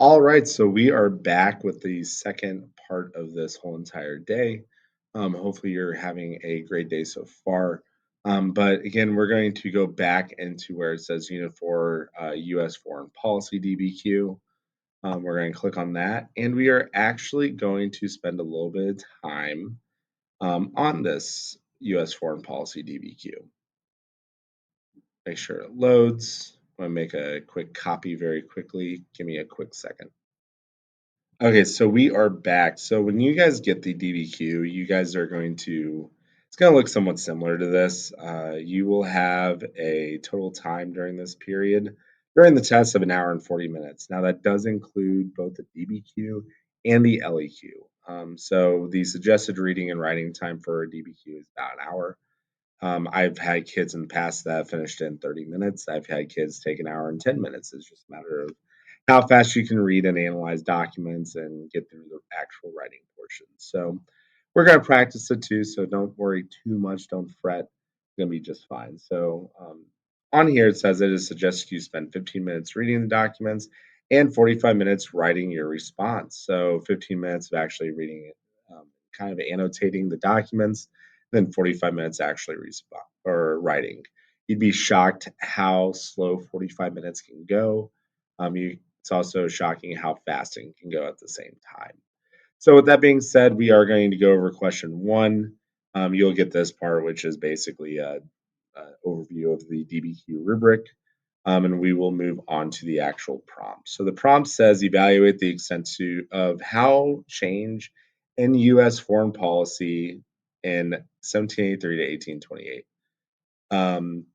All right, so we are back with the second part of this whole entire day. Hopefully, you're having a great day so far. But again, we're going to go back into where it says Unit 4 U.S. Foreign Policy DBQ. We're going to click on that, and we are actually going to spend a little bit of time on this U.S. Foreign Policy DBQ. Make sure it loads. I'm going to make a quick copy very quickly. Give me a quick second. Okay, so we are back. So when you guys get the DBQ, you guys are going to, it's going to look somewhat similar to this. You will have a total time during this period, during the test of an hour and 40 minutes. Now, that does include both the DBQ and the LEQ. So the suggested reading and writing time for a DBQ is about an hour. I've had kids in the past that finished in 30 minutes. I've had kids take an hour and 10 minutes. It's just a matter of how fast you can read and analyze documents and get through the actual writing portion. So we're going to practice it too. So don't worry too much. Don't fret. It's going to be just fine. So on here, it says it is suggested you spend 15 minutes reading the documents and 45 minutes writing your response. So 15 minutes of actually reading it, kind of annotating the documents, then 45 minutes actually respond or writing. You'd be shocked how slow 45 minutes can go. It's also shocking how fast it can go at the same time. So, with that being said, we are going to go over question one. You'll get this part, which is basically a overview of the DBQ rubric, and we will move on to the actual prompt. So, the prompt says evaluate the extent of how change in U.S. foreign policy in 1783 to 1828. Um,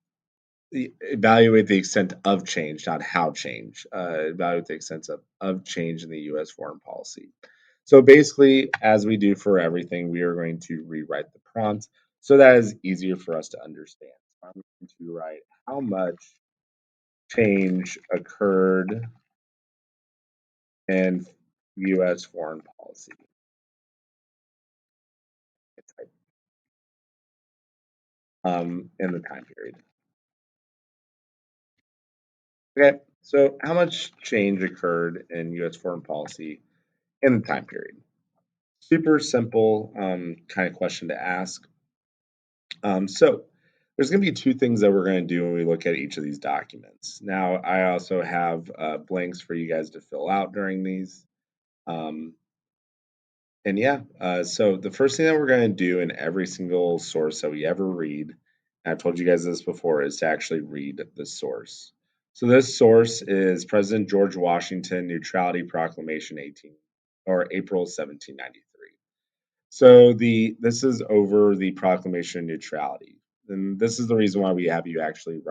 Evaluate the extent of change, not how change. Evaluate the extent of change in the U.S. foreign policy. So basically, as we do for everything, we are going to rewrite the prompt so that is easier for us to understand. So I'm going to write how much change occurred in U.S. foreign policy in the time period. Okay, so how much change occurred in U.S. foreign policy in the time period? Super simple kind of question to ask. So there's going to be two things that we're going to do when we look at each of these documents. Now, I also have blanks for you guys to fill out during these. Um, and yeah, so the first thing that we're going to do in every single source that we ever read, and I've told you guys this before, is to actually read the source. So this source is President George Washington Neutrality Proclamation 18 or April 1793. So this is over the Proclamation of Neutrality, and this is the reason why we have you actually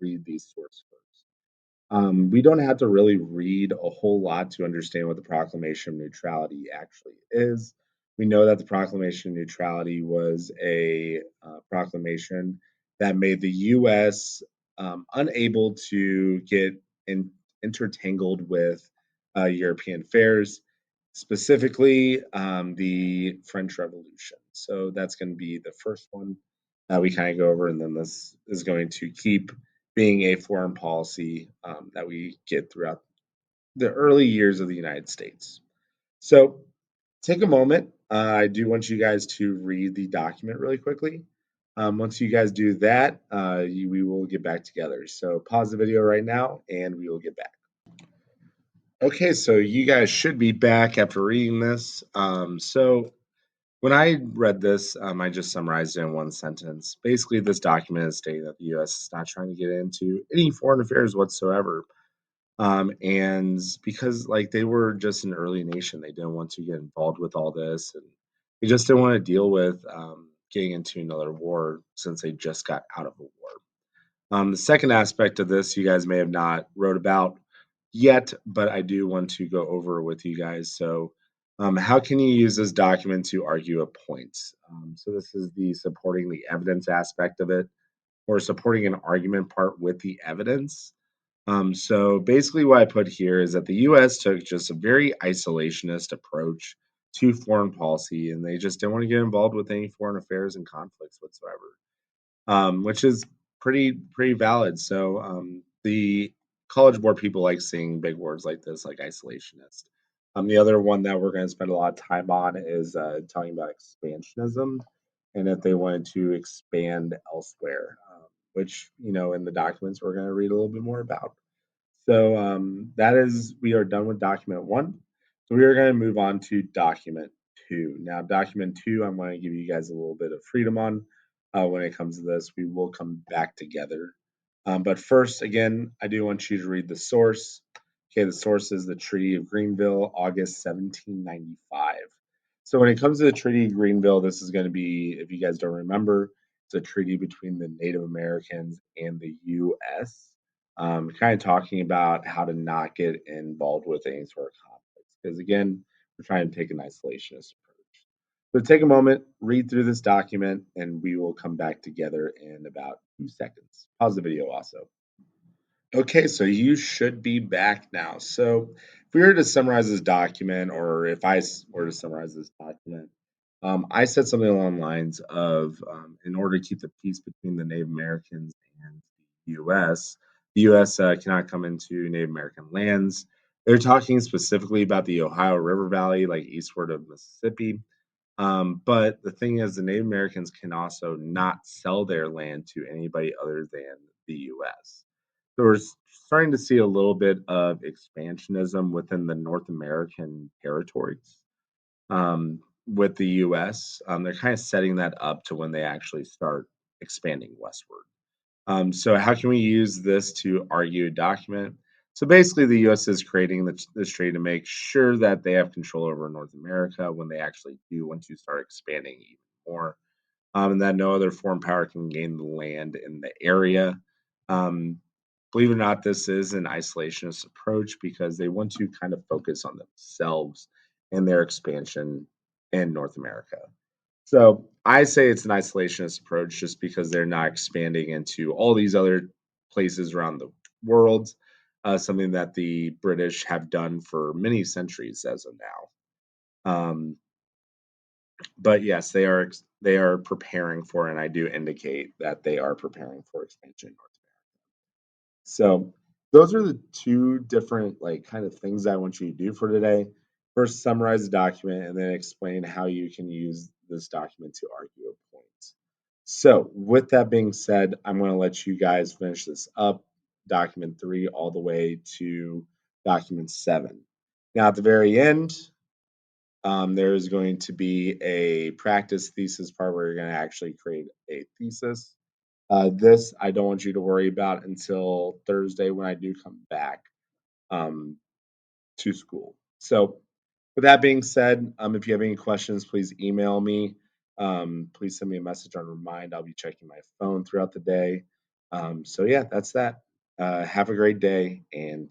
read these source first. We don't have to really read a whole lot to understand what the Proclamation of Neutrality actually is. We know that the Proclamation of Neutrality was a proclamation that made the U.S. Unable to get intertangled with European affairs, specifically the French Revolution. So that's going to be the first one that we kind of go over, and then this is going to keep being a foreign policy that we get throughout the early years of the United States. So take a moment. I do want you guys to read the document really quickly. Once you guys do that, we will get back together. So pause the video right now and we will get back. Okay, so you guys should be back after reading this. So when I read this, I just summarized it in one sentence. Basically, this document is stating that the U.S. is not trying to get into any foreign affairs whatsoever. And because like they were just an early nation, they didn't want to get involved with all this, and they just didn't want to deal with getting into another war since they just got out of a war. The second aspect of this, you guys may have not wrote about yet, but I do want to go over with you guys. So, how can you use this document to argue a point? So, this is the supporting the evidence aspect of it, or supporting an argument part with the evidence. So, basically, what I put here is that the U.S. took just a very isolationist approach to foreign policy, and they just didn't want to get involved with any foreign affairs and conflicts whatsoever, which is pretty valid. So the college board people like seeing big words like this, like isolationist. The other one that we're going to spend a lot of time on is talking about expansionism, and if they wanted to expand elsewhere, which in the documents we're going to read a little bit more about. So that is, we are done with document one. So we are going to move on to document two. Now, document two, I'm going to give you guys a little bit of freedom on when it comes to this. We will come back together. But first, again, I do want you to read the source. Okay, the source is the Treaty of Greenville, August 1795. So when it comes to the Treaty of Greenville, this is going to be, if you guys don't remember, it's a treaty between the Native Americans and the U.S. Kind of talking about how to not get involved with any sort of conflicts. Because again, we're trying to take an isolationist approach. So take a moment, read through this document, and we will come back together in about 2 seconds. Pause the video also. Okay, so you should be back now. So, if we were to summarize this document, or if were to summarize this document, I said something along the lines of, in order to keep the peace between the Native Americans and the U.S., the U.S. Cannot come into Native American lands. They're talking specifically about the Ohio River Valley, like eastward of Mississippi. But the thing is, the Native Americans can also not sell their land to anybody other than the U.S. So starting to see a little bit of expansionism within the North American territories with the U.S. They're kind of setting that up to when they actually start expanding westward. So how can we use this to argue a document? So basically, the U.S. is creating this treaty to make sure that they have control over North America when they actually do want to start expanding even more, and that no other foreign power can gain the land in the area. Um, Believe it or not, this is an isolationist approach because they want to kind of focus on themselves and their expansion in North America. So I say it's an isolationist approach just because they're not expanding into all these other places around the world, something that the British have done for many centuries as of now. But yes, they are preparing for, and I do indicate that they are preparing for expansion in North America. So those are the two different like kind of things I want you to do for today. First, summarize the document and then explain how you can use this document to argue a point. So with that being said, I'm going to let you guys finish this up, document three all the way to document seven. Now at the very end, there's going to be a practice thesis part where you're going to actually create a thesis. This I don't want you to worry about until Thursday when I do come back um, to school. So, with that being said, if you have any questions, please email me. Please send me a message on Remind. I'll be checking my phone throughout the day. So, yeah, that's that. Have a great day and